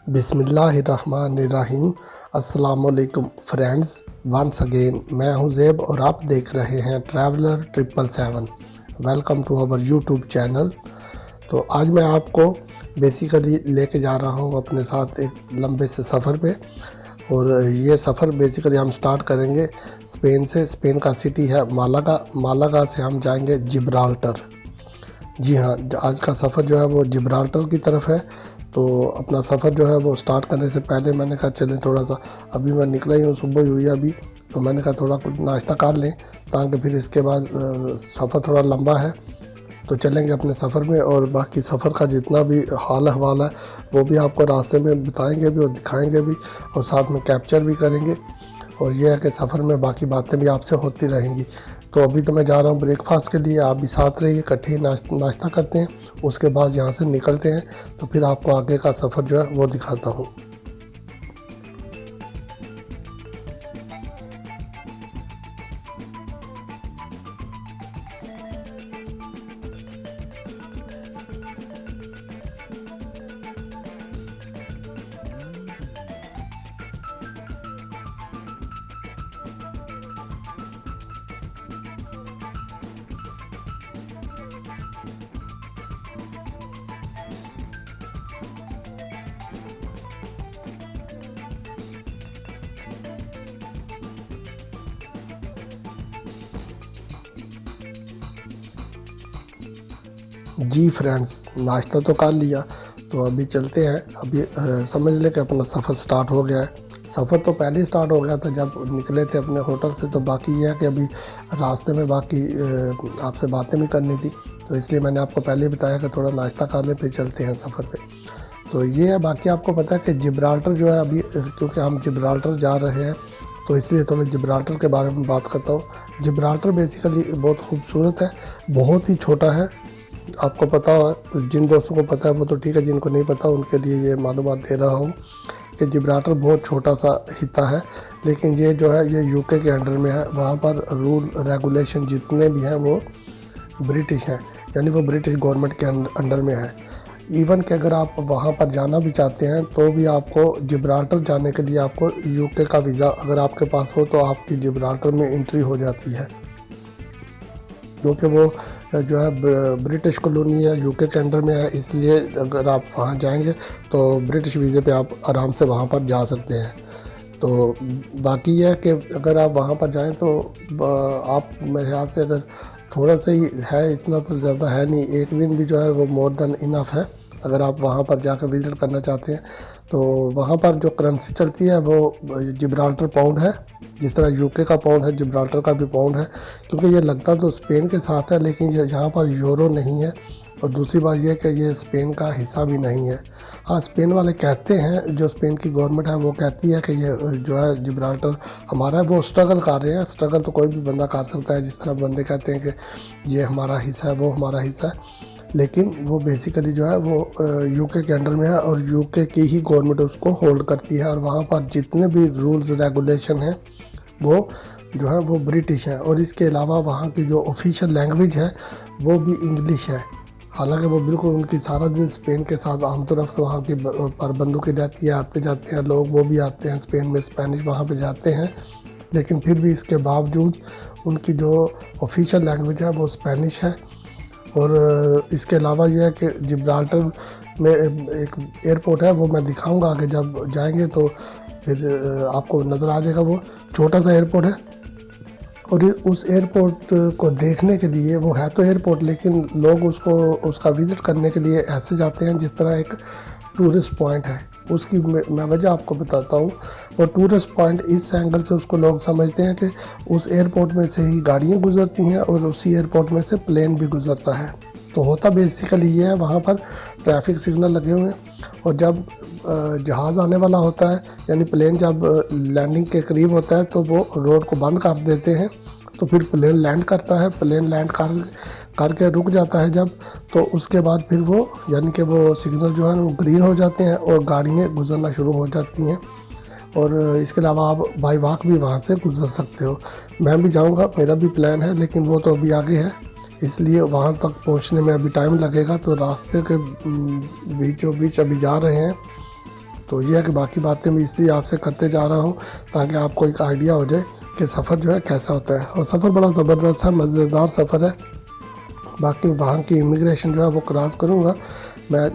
बिस्मिल्लाहिर्रहमानिर्रहीम। अस्सलामुअलैकुम friends, once again मैं हूं ज़ेब और आप देख रहे हैं traveller 777। Welcome to our YouTube channel. तो आज मैं आपको बेसिकली लेके जा रहा हूं अपने साथ एक लंबे से सफ़र पे। और ये सफ़र बेसिकली हम स्टार्ट करेंगे स्पेन से। स्पेन का सिटी है मालागा। मालागा से हम जाएंगे जिब्राल्टर। जी हाँ, आज का सफ़र जो है वो जिब्राल्टर की तरफ है। तो अपना सफ़र जो है वो स्टार्ट करने से पहले मैंने कहा चलें थोड़ा सा, अभी मैं निकला ही हूँ, सुबह ही हुई है अभी, तो मैंने कहा थोड़ा कुछ नाश्ता कर लें ताकि फिर इसके बाद सफ़र थोड़ा लंबा है तो चलेंगे अपने सफ़र में। और बाकी सफ़र का जितना भी हाल अहवाल है वो भी आपको रास्ते में बताएंगे भी और दिखाएंगे भी और साथ में कैप्चर भी करेंगे। और यह है कि सफ़र में बाकी बातें भी आपसे होती रहेंगी। तो अभी तो मैं जा रहा हूँ ब्रेकफास्ट के लिए, आप भी साथ रहिए, इकट्ठे नाश्ता करते हैं, उसके बाद यहाँ से निकलते हैं तो फिर आपको आगे का सफ़र जो है वो दिखाता हूँ। जी फ्रेंड्स, नाश्ता तो कर लिया, तो अभी चलते हैं। अभी समझ लें कि अपना सफ़र स्टार्ट हो गया है। सफ़र तो पहले ही स्टार्ट हो गया था जब निकले थे अपने होटल से। तो बाकी ये है कि अभी रास्ते में बाकी आपसे बातें भी करनी थी, तो इसलिए मैंने आपको पहले ही बताया कि थोड़ा नाश्ता कर लें फिर चलते हैं सफ़र पे। तो ये है, बाकी आपको पता है कि जिब्राल्टर जो है अभी, क्योंकि हम जिब्राल्टर जा रहे हैं तो इसलिए थोड़ा जिब्राल्टर के बारे में बात करता हूँ। जिब्राल्टर बेसिकली बहुत खूबसूरत है, बहुत ही छोटा है। आपको पता हो, जिन दोस्तों को पता है वो तो ठीक है, जिनको नहीं पता उनके लिए ये मालूमात दे रहा हूँ कि जिब्राल्टर बहुत छोटा सा हिस्सा है। लेकिन ये जो है ये यूके के अंडर में है। वहाँ पर रूल रेगुलेशन जितने भी हैं वो ब्रिटिश हैं, यानी वो ब्रिटिश गवर्नमेंट के अंडर में है। इवन कि अगर आप वहाँ पर जाना भी चाहते हैं तो भी आपको जिब्राल्टर जाने के लिए आपको यूके का वीज़ा अगर आपके पास हो तो आपकी जिब्राल्टर में एंट्री हो जाती है, क्योंकि वो जो है ब्रिटिश कॉलोनी है, यूके के अंडर में है। इसलिए अगर आप वहाँ जाएंगे तो ब्रिटिश वीज़े पे आप आराम से वहाँ पर जा सकते हैं। तो बाकी यह है कि अगर आप वहाँ पर जाएं तो आप मेरे ख्याल से अगर थोड़ा सा ही है, इतना तो ज़्यादा है नहीं, एक दिन भी जो है वो मोर देन इनफ है अगर आप वहाँ पर जाकर विज़िट करना चाहते हैं। तो वहाँ पर जो करेंसी चलती है वो जिब्राल्टर पाउंड है। जिस तरह यूके का पाउंड है जिब्राल्टर का भी पाउंड है, क्योंकि ये लगता तो स्पेन के साथ है लेकिन यहाँ पर यूरो नहीं है। और दूसरी बात यह कि ये स्पेन का हिस्सा भी नहीं है। हाँ, स्पेन वाले कहते हैं, जो स्पेन की गवर्नमेंट है वो कहती है कि ये जो है जिब्राल्टर हमारा है। वो स्ट्रगल कर रहे हैं, स्ट्रगल तो कोई भी बंदा कर सकता है। जिस तरह बंदे कहते हैं कि ये हमारा हिस्सा है, वो हमारा हिस्सा है, लेकिन वो बेसिकली जो है वो यूके के अंडर में है और यूके की ही गवर्नमेंट उसको होल्ड करती है। और वहाँ पर जितने भी रूल्स रेगुलेशन हैं वो जो है वो ब्रिटिश है। और इसके अलावा वहाँ की जो ऑफिशियल लैंग्वेज है वो भी इंग्लिश है। हालांकि वो बिल्कुल उनकी सारा दिन स्पेन के साथ आम तरफ से वहाँ की पर बंदूकें रहती है, आते जाते हैं लोग, वो भी आते हैं स्पेन में, स्पेनिश वहाँ पे जाते हैं। लेकिन फिर भी इसके बावजूद उनकी जो ऑफिशियल लैंग्वेज है वो स्पेनिश है। और इसके अलावा यह है कि जिब्राल्टर में एक एयरपोर्ट है, वो मैं दिखाऊंगा आगे जब जाएंगे तो फिर आपको नज़र आ जाएगा। वो छोटा सा एयरपोर्ट है और उस एयरपोर्ट को देखने के लिए, वो है तो एयरपोर्ट लेकिन लोग उसका विज़िट करने के लिए ऐसे जाते हैं जिस तरह एक टूरिस्ट पॉइंट है। उसकी मैं वजह आपको बताता हूँ। और टूरिस्ट पॉइंट इस एंगल से उसको लोग समझते हैं कि उस एयरपोर्ट में से ही गाड़ियाँ गुजरती हैं और उसी एयरपोर्ट में से प्लेन भी गुजरता है। तो होता बेसिकली ये है, वहाँ पर ट्रैफिक सिग्नल लगे हुए हैं और जब जहाज़ आने वाला होता है, यानी प्लेन जब लैंडिंग के करीब होता है तो वो रोड को बंद कर देते हैं। तो फिर प्लेन लैंड करता है, प्लेन लैंड करके रुक जाता है जब, तो उसके बाद फिर वो यानी कि वो सिग्नल जो है वो ग्रीन हो जाते हैं और गाड़ियाँ गुजरना शुरू हो जाती हैं। और इसके अलावा आप बाई वॉक भी वहाँ से गुजर सकते हो। मैं भी जाऊँगा, मेरा भी प्लान है, लेकिन वो तो अभी आगे है, इसलिए वहाँ तक पहुँचने में अभी टाइम लगेगा। तो रास्ते के बीचों बीच अभी जा रहे हैं। तो ये है कि बाकी बातें मैं इसलिए आपसे करते जा रहा हूँ ताकि आपको एक आइडिया हो जाए कि सफ़र जो है कैसा होता है। और सफ़र बड़ा ज़बरदस्त है, मज़ेदार सफ़र है। बाकी वहाँ की इमिग्रेशन जो है वो क्रॉस करूँगा मैं,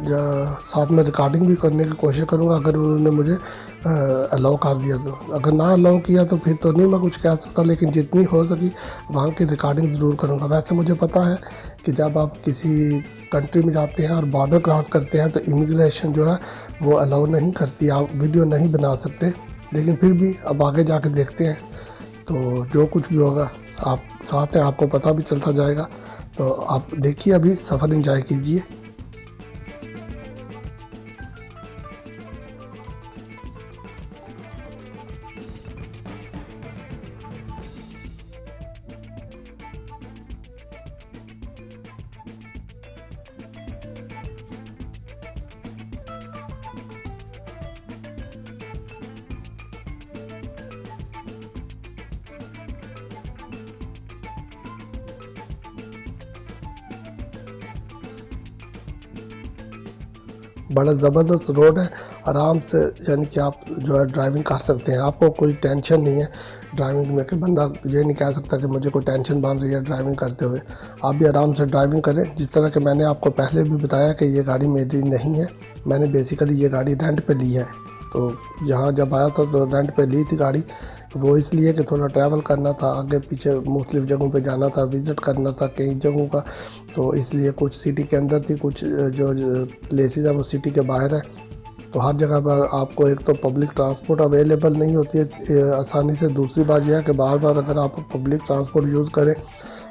साथ में रिकॉर्डिंग भी करने की कोशिश करूँगा अगर उन्होंने मुझे अलाउ कर दिया तो। अगर ना अलाउ किया तो फिर तो नहीं मैं कुछ कह सकता, लेकिन जितनी हो सकी वहाँ की रिकॉर्डिंग ज़रूर करूँगा। वैसे मुझे पता है कि जब आप किसी कंट्री में जाते हैं और बॉर्डर क्रॉस करते हैं तो इमिग्रेशन जो है वो अलाउ नहीं करती, आप वीडियो नहीं बना सकते। लेकिन फिर भी अब आगे जाके देखते हैं, तो जो कुछ भी होगा आप साथ हैं, आपको पता भी चलता जाएगा। तो आप देखिए, अभी सफ़र एंजॉय कीजिए। बड़ा ज़बरदस्त रोड है, आराम से यानी कि आप जो है ड्राइविंग कर सकते हैं, आपको कोई टेंशन नहीं है ड्राइविंग में कि बंदा ये नहीं कह सकता कि मुझे कोई टेंशन बन रही है ड्राइविंग करते हुए। आप भी आराम से ड्राइविंग करें। जिस तरह कि मैंने आपको पहले भी बताया कि ये गाड़ी मेरी नहीं है, मैंने बेसिकली ये गाड़ी रेंट पे ली है। तो यहाँ जब आया था तो रेंट पे ली थी गाड़ी, वो इसलिए कि थोड़ा ट्रैवल करना था, आगे पीछे मुख्तलिफ़ जगहों पे जाना था, विज़िट करना था कई जगहों का। तो इसलिए कुछ सिटी के अंदर थी, कुछ जो प्लेसेस हैं वो सिटी के बाहर है। तो हर जगह पर आपको एक तो पब्लिक ट्रांसपोर्ट अवेलेबल नहीं होती है आसानी से। दूसरी बात यह है कि बार बार अगर आप पब्लिक ट्रांसपोर्ट यूज़ करें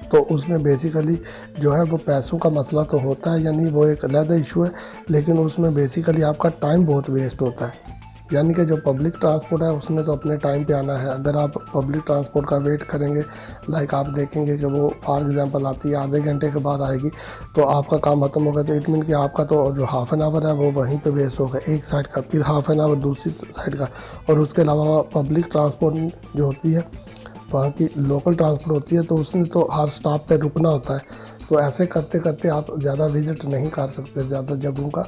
तो उसमें बेसिकली जो है वो पैसों का मसला तो होता है, यानी वो एक अलग इशू है, लेकिन उसमें बेसिकली आपका टाइम बहुत वेस्ट होता है। यानी कि जो पब्लिक ट्रांसपोर्ट है उसने तो अपने टाइम पे आना है। अगर आप पब्लिक ट्रांसपोर्ट का वेट करेंगे, लाइक आप देखेंगे कि वो फॉर एग्जांपल आती है आधे घंटे के बाद आएगी, तो आपका काम खत्म होगा। तो इट मीन कि आपका तो जो हाफ़ एन आवर है वो वहीं पे वेस्ट होगा एक साइड का, फिर हाफ़ एन आवर दूसरी साइड का। और उसके अलावा पब्लिक ट्रांसपोर्ट जो होती है वहाँ की लोकल ट्रांसपोर्ट होती है, तो उसने तो हर स्टॉप पे रुकना होता है। तो ऐसे करते करते आप ज़्यादा विज़िट नहीं कर सकते ज़्यादा जगहों का।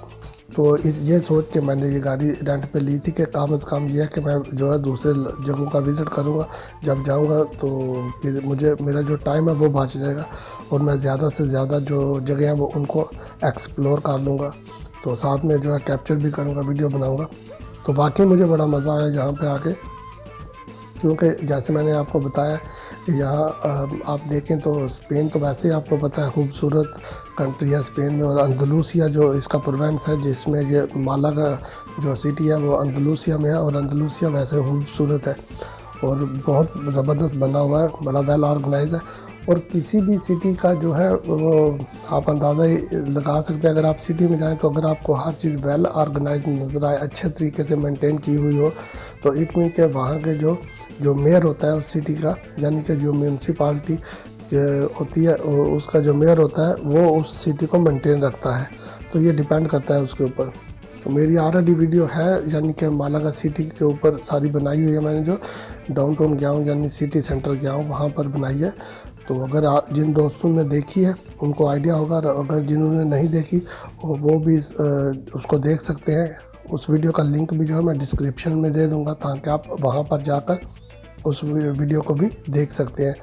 तो ये सोच के मैंने ये गाड़ी रेंट पे ली थी कि कम से कम ये है कि मैं जो है दूसरे जगहों का विज़िट करूँगा। जब जाऊँगा तो फिर मेरा जो टाइम है वो बच जाएगा और मैं ज़्यादा से ज़्यादा जो जगह हैं वो उनको एक्सप्लोर कर लूँगा। तो साथ में जो है कैप्चर भी करूँगा, वीडियो बनाऊँगा। तो वाकई मुझे बड़ा मज़ा आया यहाँ पे आके, क्योंकि जैसे मैंने आपको बताया यहाँ आप देखें तो स्पेन तो वैसे ही आपको पता है खूबसूरत कंट्री है स्पेन में। और अंदलूसिया जो इसका प्रोविंस है जिसमें ये मालागा जो सिटी है वो अंदलूसिया में है, और अंदलूसिया वैसे खूबसूरत है और बहुत ज़बरदस्त बना हुआ है, बड़ा वेल ऑर्गेनाइज है। और किसी भी सिटी का जो है वो आप अंदाज़ा ही लगा सकते हैं। अगर आप सिटी में जाएं तो अगर आपको हर चीज़ वेल ऑर्गेनाइज नज़र आए, अच्छे तरीके से मेंटेन की हुई हो, तो इट मीन के वहाँ के जो मेयर होता है उस सिटी का, यानी कि जो म्यूनसिपालिटी होती है उसका जो मेयर होता है वो उस सिटी को मेंटेन रखता है। तो ये डिपेंड करता है उसके ऊपर। तो मेरी ऑलरेडी वीडियो है यानी कि मालागा सिटी के ऊपर सारी बनाई हुई है मैंने, जो डाउनटाउन गया हूँ यानी सिटी सेंटर गया हूँ वहाँ पर बनाई है। तो अगर जिन दोस्तों ने देखी है उनको आइडिया होगा, और अगर जिन्होंने नहीं देखी वो भी उसको देख सकते हैं। उस वीडियो का लिंक भी जो है मैं डिस्क्रिप्शन में दे दूँगा ताकि आप वहाँ पर जाकर उस वीडियो को भी देख सकते हैं।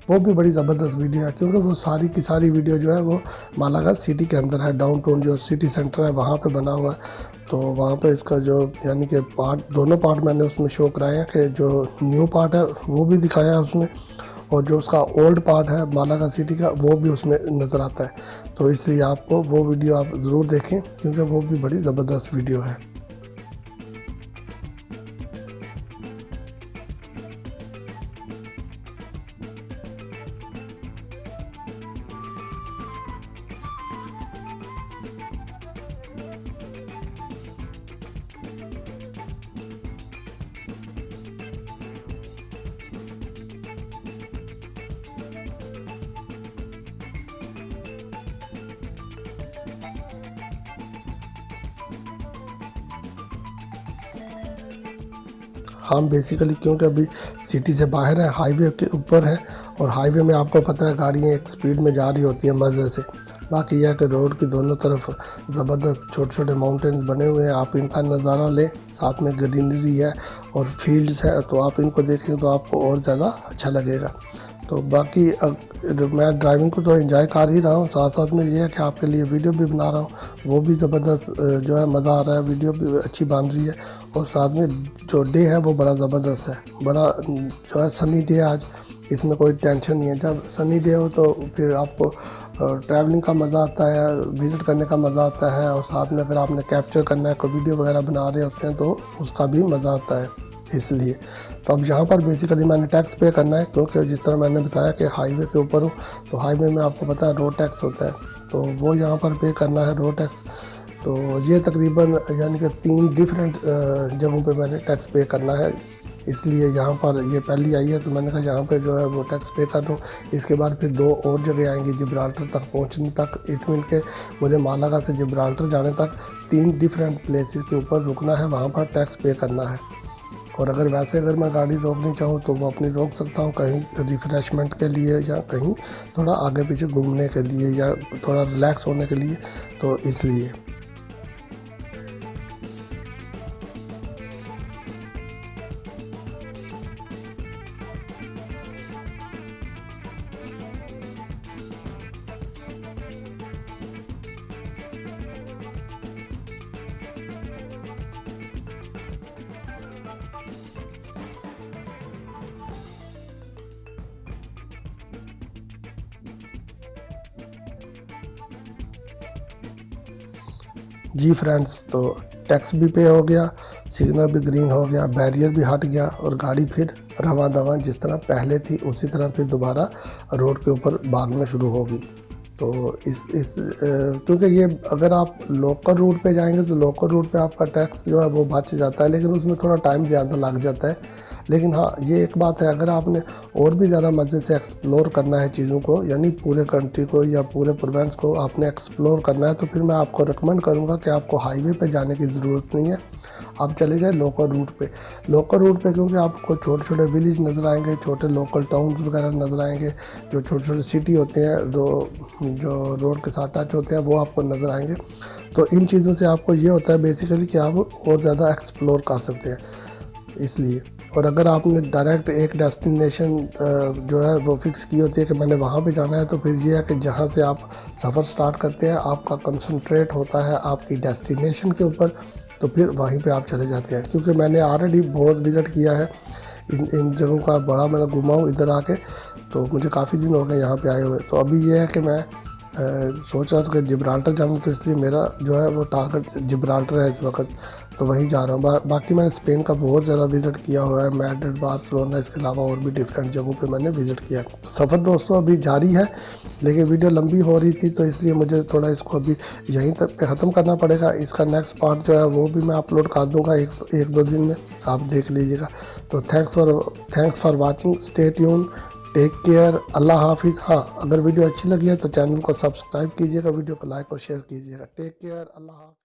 वो भी बड़ी ज़बरदस्त वीडियो है क्योंकि वो सारी की सारी वीडियो जो है वो मालागा सिटी के अंदर है, डाउनटाउन जो सिटी सेंटर है वहाँ पे बना हुआ है। तो वहाँ पे इसका जो यानी कि दोनों पार्ट मैंने उसमें शो कराए हैं कि जो न्यू पार्ट है वो भी दिखाया है उसमें, और जो उसका ओल्ड पार्ट है मालागा सिटी का वो भी उसमें नज़र आता है। तो इसलिए आपको वो वीडियो आप ज़रूर देखें क्योंकि वो भी बड़ी ज़बरदस्त वीडियो है। हम बेसिकली क्योंकि अभी सिटी से बाहर है, हाईवे के ऊपर है, और हाईवे में आपको पता है गाड़ियाँ एक स्पीड में जा रही होती हैं मज़े से। बाकी यह है कि रोड की दोनों तरफ ज़बरदस्त छोटे छोटे माउंटेन बने हुए हैं, आप इनका नज़ारा लें, साथ में ग्रीनरी है और फील्ड्स हैं, तो आप इनको देखें तो आपको और ज़्यादा अच्छा लगेगा। तो बाकी मैं ड्राइविंग को तो एंजॉय कर ही रहा हूँ, साथ साथ में ये है कि आपके लिए वीडियो भी बना रहा हूँ, वो भी ज़बरदस्त जो है मज़ा आ रहा है, वीडियो भी अच्छी बन रही है। और साथ में जो डे है वो बड़ा ज़बरदस्त है, बड़ा जो है सनी डे आज, इसमें कोई टेंशन नहीं है। जब सनी डे हो तो फिर आपको ट्रैवलिंग का मज़ा आता है, विज़िट करने का मज़ा आता है, और साथ में अगर आपने कैप्चर करना है, कोई वीडियो वगैरह बना रहे होते हैं तो उसका भी मज़ा आता है इसलिए। तो अब यहाँ पर बेसिकली मैंने टैक्स पे करना है, क्योंकि जिस तरह मैंने बताया कि हाईवे के ऊपर हूँ, तो हाईवे में आपको पता है रोड टैक्स होता है, तो वो यहाँ पर पे करना है रोड टैक्स। तो ये तकरीबन यानी कि 3 डिफरेंट जगहों पे मैंने टैक्स पे करना है, इसलिए यहाँ पर ये पहली आई है, तो मैंने कहा यहाँ पे जो है वो टैक्स पे कर दूँ। इसके बाद फिर 2 और जगह आएंगी जिब्राल्टर तक पहुँचने तक, इट मीन के मुझे मालागा से जिब्राल्टर जाने तक 3 डिफरेंट प्लेसेस के ऊपर रुकना है, वहाँ पर टैक्स पे करना है। और अगर मैं गाड़ी रोकनी चाहूँ तो वो अपनी रोक सकता हूँ, कहीं रिफ़्रेशमेंट के लिए या कहीं थोड़ा आगे पीछे घूमने के लिए या थोड़ा रिलैक्स होने के लिए, तो इसलिए। जी फ्रेंड्स, तो टैक्स भी पे हो गया, सिग्नल भी ग्रीन हो गया, बैरियर भी हट गया, और गाड़ी फिर रवां दवां जिस तरह पहले थी उसी तरह फिर दोबारा रोड के ऊपर भागना शुरू होगी। तो क्योंकि ये अगर आप लोकल रूट पे जाएंगे तो लोकल रूट पे आपका टैक्स जो है वो बच जाता है, लेकिन उसमें थोड़ा टाइम ज़्यादा लग जाता है। लेकिन हाँ, ये एक बात है, अगर आपने और भी ज़्यादा मज़े से एक्सप्लोर करना है चीज़ों को, यानी पूरे कंट्री को या पूरे प्रोविंस को आपने एक्सप्लोर करना है, तो फिर मैं आपको रिकमेंड करूँगा कि आपको हाईवे पे जाने की ज़रूरत नहीं है, आप चले जाएं लोकल रूट पे। लोकल रूट पे क्योंकि आपको छोटे छोटे विलेज नज़र आएंगे, छोटे लोकल टाउन्स वगैरह नज़र आएंगे, जो छोटे छोटे सिटी होते हैं जो रोड के साथ टच होते हैं वो आपको नज़र आएंगे। तो इन चीज़ों से आपको ये होता है बेसिकली कि आप और ज़्यादा एक्सप्लोर कर सकते हैं, इसलिए। और अगर आपने डायरेक्ट एक डेस्टिनेशन जो है वो फिक्स की होती है कि मैंने वहाँ पे जाना है, तो फिर ये है कि जहाँ से आप सफ़र स्टार्ट करते हैं आपका कंसंट्रेट होता है आपकी डेस्टिनेशन के ऊपर, तो फिर वहीं पे आप चले जाते हैं। क्योंकि मैंने ऑलरेडी बहुत विज़िट किया है इन जगहों का, बड़ा मैंने घुमा हूँ इधर आके, तो मुझे काफ़ी दिन हो गए यहाँ पे आए हुए। तो अभी ये है कि मैं सोच रहा था कि जिब्राल्टर जाना, तो इसलिए मेरा जो है वो टारगेट जिब्राल्टर है इस वक्त, तो वहीं जा रहा हूँ। बाकी मैंने स्पेन का बहुत ज़्यादा विज़िट किया हुआ है, मैड्रिड, बार्सिलोना, इसके अलावा और भी डिफरेंट जगहों पे मैंने विज़िट किया है। तो सफ़र दोस्तों अभी जारी है, लेकिन वीडियो लंबी हो रही थी, तो इसलिए मुझे थोड़ा इसको अभी यहीं तक पे ख़त्म करना पड़ेगा। इसका नेक्स्ट पार्ट जो है वो भी मैं अपलोड कर दूँगा एक दो दिन में, आप देख लीजिएगा। तो thanks for watching, stay tune, take care, अल्लाह हाफिज़। हाँ, अगर वीडियो अच्छी लगी है तो चैनल को सब्सक्राइब कीजिएगा, वीडियो को लाइक और शेयर कीजिएगा। टेक केयर, अल्लाह हाफिज़।